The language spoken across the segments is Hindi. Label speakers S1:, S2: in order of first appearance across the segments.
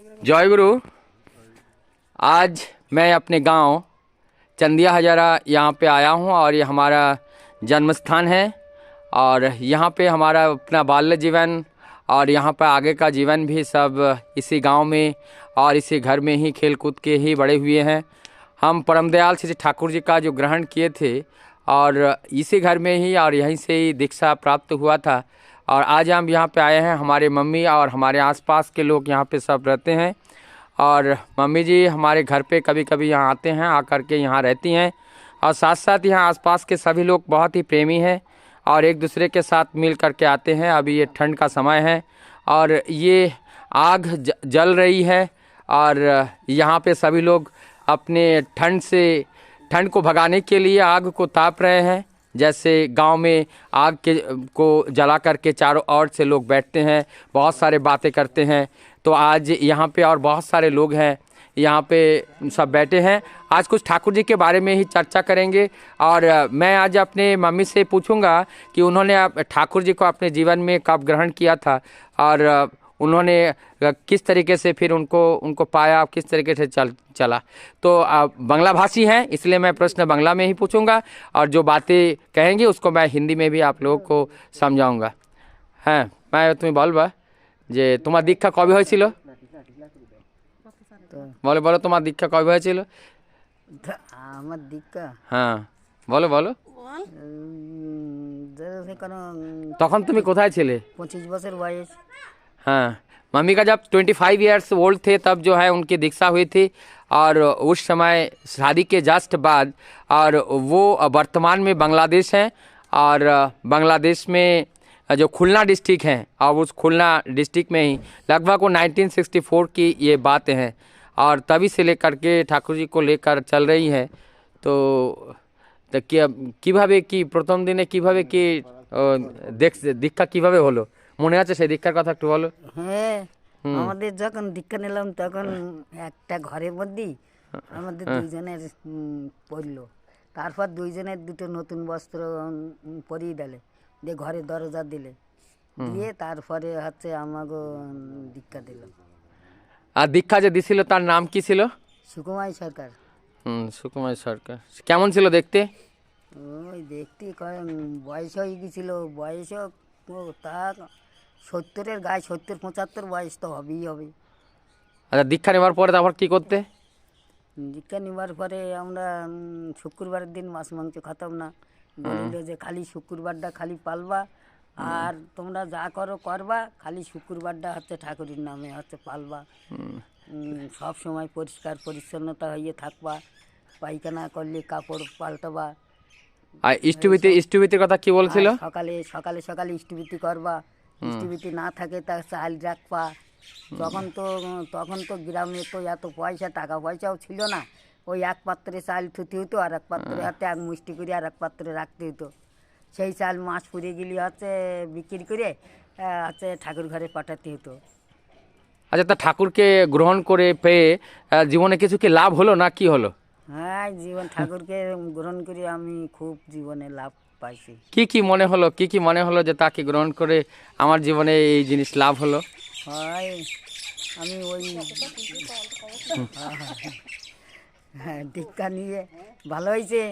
S1: जय गुरु। आज मैं अपने गांव चंदिया हजारा यहाँ पे आया हूँ और ये हमारा जन्म स्थान है और यहाँ पे हमारा अपना बाल्य जीवन और यहाँ पर आगे का जीवन भी सब इसी गांव में और इसी घर में ही खेल कूद के ही बड़े हुए हैं। हम परम दयाल श्री ठाकुर जी का जो ग्रहण किए थे और इसी घर में ही और यहीं से ही दीक्षा प्राप्त हुआ था और आज हम यहाँ पे आए हैं। हमारे मम्मी और हमारे आसपास के लोग यहाँ पे सब रहते हैं और मम्मी जी हमारे घर पे कभी कभी यहाँ आते हैं, आकर के यहाँ रहती हैं और साथ साथ यहाँ आसपास के सभी लोग बहुत ही प्रेमी हैं और एक दूसरे के साथ मिल कर के आते हैं। अभी ये ठंड का समय है और ये आग जल रही है और यहाँ पे सभी लोग अपने ठंड को भगाने के लिए आग को ताप रहे हैं। जैसे गांव में आग को जला करके चारों ओर से लोग बैठते हैं, बहुत सारे बातें करते हैं। तो आज यहाँ पे और बहुत सारे लोग हैं, यहाँ पे सब बैठे हैं। आज कुछ ठाकुर जी के बारे में ही चर्चा करेंगे और मैं आज अपने मम्मी से पूछूंगा कि उन्होंने ठाकुर जी को अपने जीवन में कब ग्रहण किया था और उन्होंने किस तरीके से फिर उनको पाया, किस तरीके से चला। तो बांग्ला भाषी हैं इसलिए मैं प्रश्न बांग्ला में ही पूछूंगा और जो बातें कहेंगे उसको मैं हिंदी में भी आप लोगों को समझाऊंगा। हाँ, मैं तुम्हें बोलबा जे तुम्हार दीक्षा कবে হয়েছিল? বলো বলো তোমার দীক্ষা কবে হয়েছিল?
S2: আমার দীক্ষা
S1: হ্যাঁ বলো বলো। তখন তুমি কোথায় ছিলে?
S2: 25 বছর বয়স।
S1: हाँ, मम्मी का जब 25 ईयर्स ओल्ड थे तब जो है उनकी दीक्षा हुई थी और उस समय शादी के जस्ट बाद और वो वर्तमान में बांग्लादेश हैं और बांग्लादेश में जो खुलना डिस्ट्रिक्ट है और उस खुलना डिस्ट्रिक्ट में ही लगभग वो 1964 की ये बातें हैं और तभी से लेकर के ठाकुर जी को लेकर चल रही है। तो কিভাবে কি প্রথম দিনে কিভাবে কি দীক্ষা কিভাবে হলো মনে আছে সেই দীক্ষার কথা একটু বলো।
S2: হ্যাঁ, আমাদের যখন দীক্ষা নিলাম তখন একটা ঘরের মধ্যেই আমাদের দুইজনের পড়লো। তারপর দুইজনের দুটো নতুন বস্ত্র পরিয়ে দিলে, দিয়ে ঘরের দরজা দিলে, দিয়ে তারপরে হচ্ছে আমাকে দীক্ষা দিল।
S1: আর দীক্ষা যে দিছিল তার নাম কি ছিল?
S2: সুকুমার সরকার।
S1: সুকুমার সরকার কেমন ছিল দেখতে?
S2: ওই দেখতে বয়স হয়ে গেছিল, বয়সও তা 70-এর গায়ে, 70-75 বয়স তো হবেই হবে।
S1: আচ্ছা, দীক্ষা নেওয়ার পরে তারপর কি করতে?
S2: দীক্ষা নেওয়ার পরে আমরা শুক্রবারের দিন মাছ মাংস খাতাম না। বলিল যে খালি শুক্রবারটা খালি পালবা আর তোমরা যা করো করবা, খালি শুক্রবারটা হচ্ছে ঠাকুরের নামে হচ্ছে পালবা। সব সময় পরিষ্কার পরিচ্ছন্নতা হয়ে থাকবা, পায়খানা করলে কাপড় পাল্টাবা।
S1: আর ইষ্টভীতির কথা কি বলছিল?
S2: সকালে সকালে সকালে ইষ্টভীতি করবা, ইষ্টভীতি না থাকে তা চাল রাখবা। তখন তো গ্রামে তো এত টাকা পয়সাও ছিল না। ওই এক পাত্রে চাল থুতে হতো আর এক পাত্রে হাতে এক মুষ্টি করে আর এক পাত্রে রাখতে হতো। সেই চাল মাস পুড়ে গেলে হচ্ছে বিক্রি করে হচ্ছে ঠাকুর ঘরে পাঠাতে হতো।
S1: আচ্ছা, তা ঠাকুরকে গ্রহণ করে পেয়ে জীবনে কিছু কি লাভ হলো না কি হলো?
S2: হ্যাঁ, ঠাকুরকে গ্রহণ করে আমি খুব জীবনে লাভ পাইছি।
S1: কি মনে হলো যে তাকে গ্রহণ করে আমার জীবনে এই জিনিস লাভ হলো?
S2: হয় আমি ওই দীক্ষা নিয়ে ভালো হয়েছে।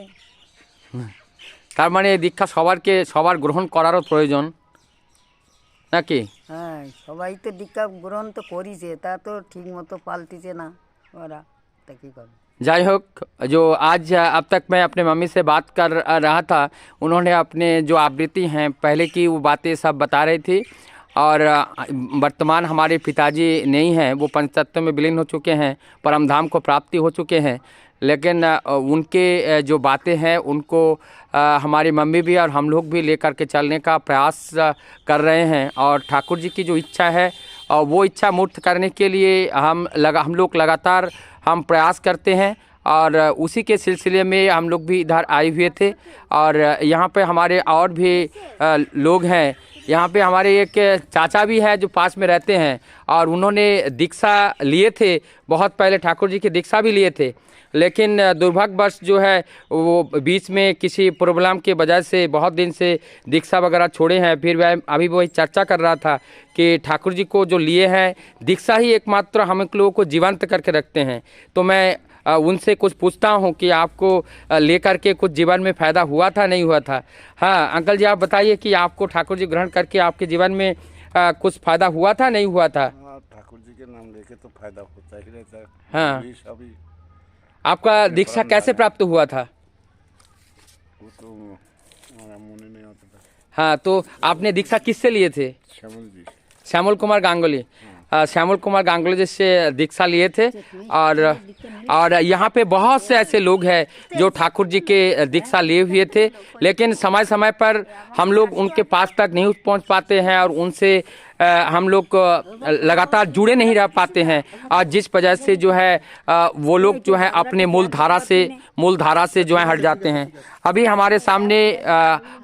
S1: তার মানে এই দীক্ষা সবার গ্রহণ করারও প্রয়োজন নাকি?
S2: হ্যাঁ, সবাই তো দীক্ষা গ্রহণ তো করিছে, তা তো ঠিক মতো পাল্টিছে না ওরা, তা কী করবে।
S1: जाय होक, जो आज अब तक मैं अपने मम्मी से बात कर रहा था, उन्होंने अपने जो आवृत्ति हैं पहले की वो बातें सब बता रही थी और वर्तमान हमारे पिताजी नहीं हैं, वो पंचतत्व में विलीन हो चुके हैं, परम धाम को प्राप्ति हो चुके हैं। लेकिन उनके जो बातें हैं उनको हमारी मम्मी भी और हम लोग भी लेकर के चलने का प्रयास कर रहे हैं और ठाकुर जी की जो इच्छा है और वो इच्छा मूर्त करने के लिए हम लोग लगातार हम प्रयास करते हैं और उसी के सिलसिले में हम लोग भी इधर आए हुए थे और यहाँ पे हमारे और भी लोग हैं यहाँ पे हमारे एक चाचा भी है जो पास में रहते हैं और उन्होंने दीक्षा लिए थे, बहुत पहले ठाकुर जी की दीक्षा भी लिए थे, लेकिन दुर्भाग्यवश जो है वो बीच में किसी प्रॉब्लम के वजह से बहुत दिन से दीक्षा वगैरह छोड़े हैं। फिर वह अभी वही चर्चा कर रहा था कि ठाकुर जी को जो लिए हैं, दीक्षा ही एकमात्र हम लोगों को जीवंत करके रखते हैं। तो मैं उनसे कुछ पूछता हूँ कि आपको लेकर के कुछ जीवन में फ़ायदा हुआ था, नहीं हुआ था? हाँ अंकल जी, आप बताइए कि आपको ठाकुर जी ग्रहण करके आपके जीवन में कुछ फ़ायदा हुआ था, नहीं हुआ था?
S3: ठाकुर जी के नाम लेके तो फायदा होता ही रहता है।
S1: हाँ,
S3: अभी
S1: आपका दीक्षा कैसे प्राप्त हुआ था?
S3: वो तो मुझे नहीं आता था।
S1: हाँ, तो आपने दीक्षा किससे लिए थे?
S3: श्यामल जी,
S1: श्यामल कुमार गांगुली। श्यामल कुमार गांगुली जी से दीक्षा लिए थे। और यहाँ पे बहुत से ऐसे लोग हैं जो ठाकुर जी के दीक्षा लिए हुए थे, लेकिन समय समय पर हम लोग उनके पास तक नहीं पहुँच पाते हैं और उनसे हम लोग लगातार जुड़े नहीं रह पाते हैं, और जिस वजह से जो है वो लोग जो है अपने मूल धारा से जो है हट जाते हैं। अभी हमारे सामने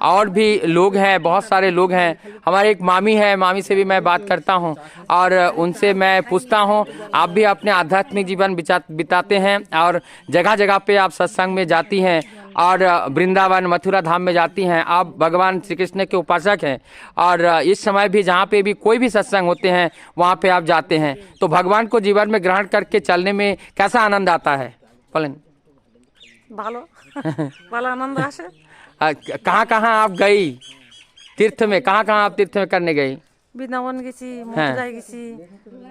S1: और भी लोग हैं, बहुत सारे लोग हैं। हमारे एक मामी है, मामी से भी मैं बात करता हूं और उनसे मैं पूछता हूं, आप भी अपने आध्यात्मिक जीवन बिताते हैं और जगह जगह पे आप सत्संग में जाती हैं और वृंदावन मथुरा धाम में जाती हैं, आप भगवान श्री कृष्ण के उपासक हैं और इस समय भी जहाँ पे भी कोई भी सत्संग होते हैं वहाँ पे आप जाते हैं, तो भगवान को जीवन में ग्रहण करके चलने में कैसा आनंद आता है? बोलें।
S4: ভালো ভালো आनंद আসে।
S1: कहाँ कहाँ आप गई तीर्थ में? कहाँ कहाँ आप तीर्थ में करने गई?
S4: বৃন্দাবন গেছি, মথুরায় গেছি,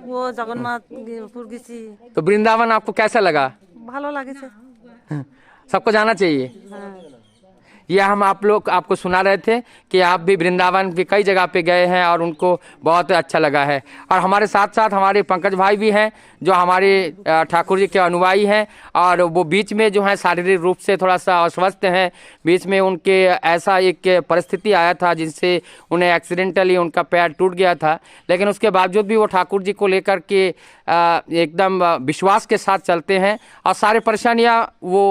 S4: ও জগন্নাথপুর গেছি।
S1: तो वृंदावन आपको कैसा लगा?
S4: ভালো লাগেছে।
S1: सबको जाना चाहिए।
S4: हाँ।
S1: यह हम आपको सुना रहे थे कि आप भी वृंदावन की कई जगह पे गए हैं और उनको बहुत अच्छा लगा है। और हमारे साथ साथ हमारे पंकज भाई भी हैं जो हमारे ठाकुर जी के अनुयायी हैं और वो बीच में जो है शारीरिक रूप से थोड़ा सा अस्वस्थ हैं। बीच में उनके ऐसा एक परिस्थिति आया था जिनसे उन्हें एक्सीडेंटली उनका पैर टूट गया था, लेकिन उसके बावजूद भी वो ठाकुर जी को लेकर के एकदम विश्वास के साथ चलते हैं और सारे परेशानियां वो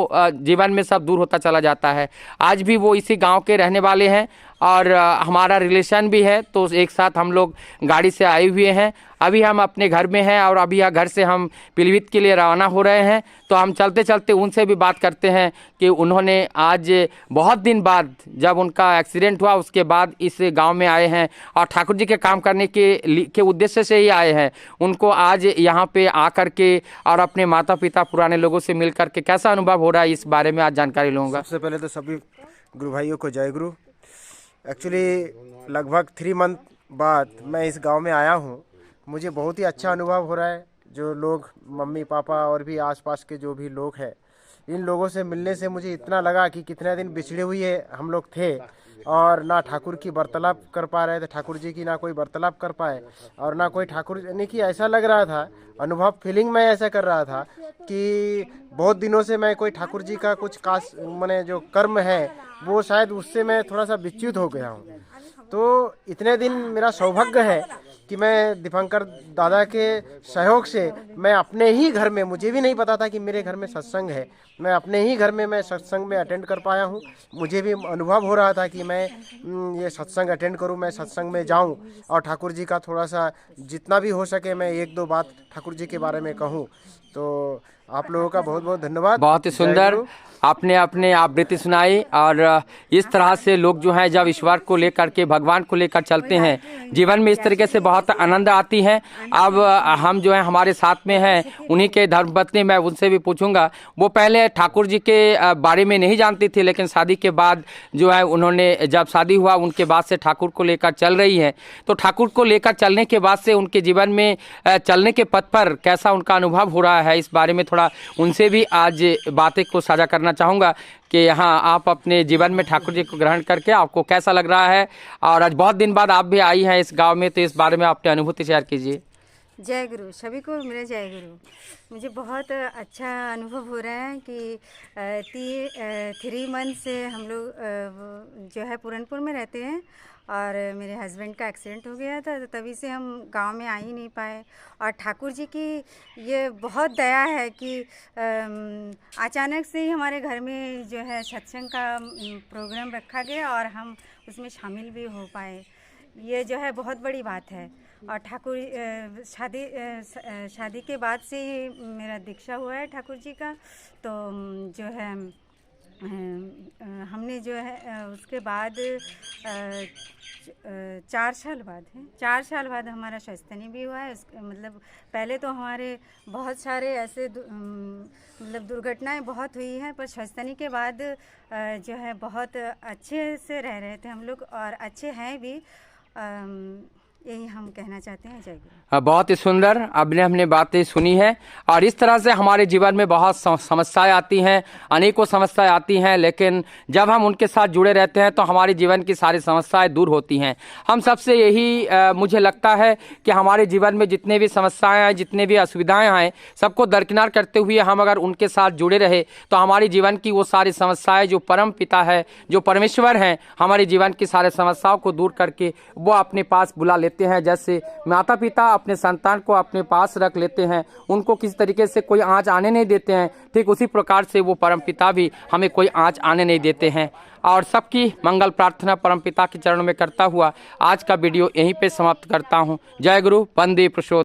S1: जीवन में सब दूर होता चला जाता है। आज भी वो इसी गांव के रहने वाले हैं और हमारा रिलेशन भी है, तो एक साथ हम लोग गाड़ी से आए हुए हैं। अभी हम अपने घर में हैं और अभी यहाँ घर से हम पीलीभीत के लिए रवाना हो रहे हैं, तो हम चलते चलते उनसे भी बात करते हैं कि उन्होंने आज बहुत दिन बाद जब उनका एक्सीडेंट हुआ उसके बाद इस गांव में आए हैं और ठाकुर जी के काम करने के उद्देश्य से ही आए हैं। उनको आज यहाँ पे आकर के और अपने माता पिता पुराने लोगों से मिल करके कैसा अनुभव हो रहा है, इस बारे में आज जानकारी लूँगा।
S5: सबसे पहले तो सभी गुरु भाइयों को जय गुरु। एक्चुअली लगभग 3 मंथ बाद मैं इस गांव में आया हूं। मुझे बहुत ही अच्छा अनुभव हो रहा है। जो लोग मम्मी पापा और भी आसपास के जो भी लोग हैं, इन लोगों से मिलने से मुझे इतना लगा कि कितने दिन बिछड़े हुए हम लोग थे और ना ठाकुर की वार्तालाप कर पा रहे थे, ठाकुर जी की ना कोई वार्तालाप कर पाए और ना कोई ठाकुर, यानी कि ऐसा लग रहा था, अनुभव फीलिंग में ऐसा कर रहा था कि बहुत दिनों से मैं कोई ठाकुर जी का कुछ कास मैंने जो कर्म है वो शायद उससे मैं थोड़ा सा विच्युत हो गया हूँ। तो इतने दिन मेरा सौभाग्य है कि मैं दीपंकर दादा के सहयोग से मैं अपने ही घर में, मुझे भी नहीं पता था कि मेरे घर में सत्संग है, मैं अपने ही घर में मैं सत्संग में अटेंड कर पाया हूँ। मुझे भी अनुभव हो रहा था कि मैं ये सत्संग अटेंड करूँ, मैं सत्संग में जाऊँ और ठाकुर जी का थोड़ा सा जितना भी हो सके मैं 1-2 बात ठाकुर जी के बारे में कहूँ। तो आप लोगों का बहुत बहुत धन्यवाद।
S1: बहुत ही सुंदर आपने अपने आवृत्ति सुनाई और इस तरह से लोग जो हैं जब ईश्वर को लेकर के भगवान को लेकर चलते हैं जीवन में इस तरीके से बहुत आनंद आती है। अब हम जो है हमारे साथ में हैं उन्हीं के धर्मपत्नी, मैं उनसे भी पूछूंगा। वो पहले ठाकुर जी के बारे में नहीं जानती थी, लेकिन शादी के बाद जो है उन्होंने, जब शादी हुआ उनके बाद से ठाकुर को लेकर चल रही है। तो ठाकुर को लेकर चलने के बाद से उनके जीवन में चलने के पथ पर कैसा उनका अनुभव हो रहा है, इस बारे में थोड़ा उनसे भी आज बातें को साझा करना चाहूँगा कि हाँ आप अपने जीवन में ठाकुर जी को ग्रहण करके आपको कैसा लग रहा है और आज बहुत दिन बाद आप भी आई हैं इस गांव में, तो इस बारे में अपनी अनुभूति शेयर कीजिए।
S6: जय गुरु, सभी को मेरा जय गुरु। मुझे बहुत अच्छा अनुभव हो रहा है कि 3 मंथ से हम लोग जो है पूरनपुर में रहते हैं और मेरे हस्बैंड का एक्सीडेंट हो गया था, तो तभी से हम गांव में आ ही नहीं पाए। और ठाकुर जी की ये बहुत दया है कि अचानक से ही हमारे घर में जो है सत्संग का प्रोग्राम रखा गया और हम उसमें शामिल भी हो पाए। ये जो है बहुत बड़ी बात है। और ठाकुर शादी के बाद से ही मेरा दीक्षा हुआ है ठाकुर जी का। तो जो है हमने जो है उसके बाद 4 साल बाद हमारा शस्तनी भी हुआ है। मतलब पहले तो हमारे बहुत सारे ऐसे मतलब दुर्घटनाएं बहुत हुई हैं, पर शस्तनी के बाद जो है बहुत अच्छे से रह रहे थे हम लोग, और अच्छे हैं भी। यही हम कहना चाहते हैं। जय गुरु।
S1: बहुत ही सुंदर हमने बातें सुनी है। और इस तरह से हमारे जीवन में बहुत समस्याएं आती हैं, अनेकों समस्याएं आती हैं, लेकिन जब हम उनके साथ जुड़े रहते हैं तो हमारे जीवन की सारी समस्याएं दूर होती हैं। हम सबसे यही मुझे लगता है कि हमारे जीवन में जितने भी समस्याएं आए, जितने भी असुविधाएं आए, सबको दरकिनार करते हुए हम अगर उनके साथ जुड़े रहे तो हमारे जीवन की वो सारी समस्याएं, जो परम पिता है, जो परमेश्वर हैं, हमारे जीवन की सारी समस्याओं को दूर करके वो अपने पास बुला लेते हैं। जैसे माता पिता अपने संतान को अपने पास रख लेते हैं, उनको किसी तरीके से कोई आँच आने नहीं देते हैं, ठीक उसी प्रकार से वो परम पिता भी हमें कोई आँच आने नहीं देते हैं। और सबकी मंगल प्रार्थना परम पिता के चरणों में करता हुआ आज का वीडियो यहीं पे समाप्त करता हूँ। जय गुरु, वंदे पुरुषोत्तम।